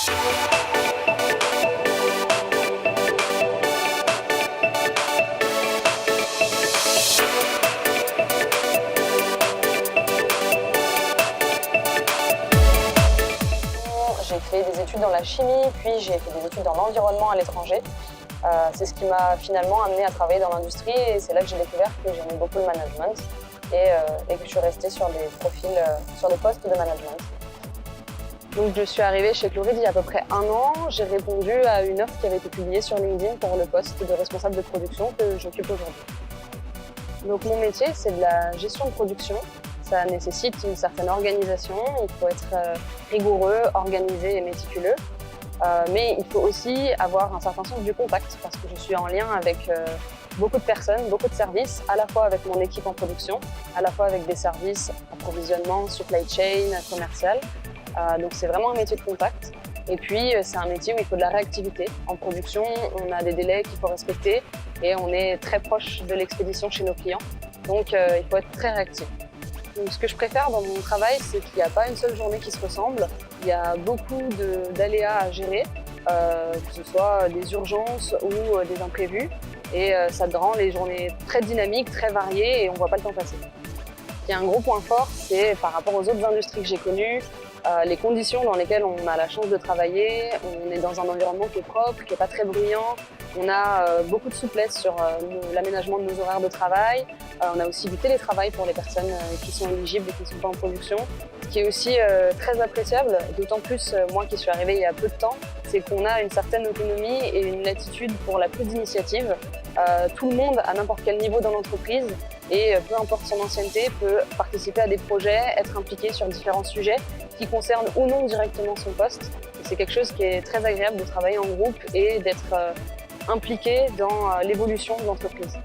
J'ai fait des études dans la chimie, puis j'ai fait des études dans l'environnement à l'étranger. C'est ce qui m'a finalement amené à travailler dans l'industrie et c'est là que j'ai découvert que j'aimais beaucoup le management et que je suis restée sur des profils, sur des postes de management. Donc je suis arrivée chez Chlorid il y a à peu près 1 an. J'ai répondu à une offre qui avait été publiée sur LinkedIn pour le poste de responsable de production que j'occupe aujourd'hui. Donc mon métier, c'est de la gestion de production. Ça nécessite une certaine organisation, il faut être rigoureux, organisé et méticuleux. Mais il faut aussi avoir un certain sens du contact parce que je suis en lien avec beaucoup de personnes, beaucoup de services, à la fois avec mon équipe en production, à la fois avec des services approvisionnement, supply chain, commercial. Donc c'est vraiment un métier de contact. Et puis c'est un métier où il faut de la réactivité. En production, on a des délais qu'il faut respecter et on est très proche de l'expédition chez nos clients. Donc il faut être très réactif. Donc, ce que je préfère dans mon travail, c'est qu'il n'y a pas une seule journée qui se ressemble. Il y a beaucoup d'aléas à gérer, que ce soit des urgences ou des imprévus. Et ça te rend les journées très dynamiques, très variées et on ne voit pas le temps passer. Il y a un gros point fort, c'est par rapport aux autres industries que j'ai connues, les conditions dans lesquelles on a la chance de travailler. On est dans un environnement qui est propre, qui n'est pas très bruyant. On a beaucoup de souplesse sur l'aménagement de nos horaires de travail. On a aussi du télétravail pour les personnes qui sont éligibles et qui ne sont pas en production. Ce qui est aussi très appréciable, d'autant plus moi qui suis arrivée il y a peu de temps, c'est qu'on a une certaine autonomie et une latitude pour la prise d'initiative. Tout le monde, à n'importe quel niveau dans l'entreprise, et peu importe son ancienneté, peut participer à des projets, être impliqué sur différents sujets qui concernent ou non directement son poste. C'est quelque chose qui est très agréable de travailler en groupe et d'être impliqué dans l'évolution de l'entreprise.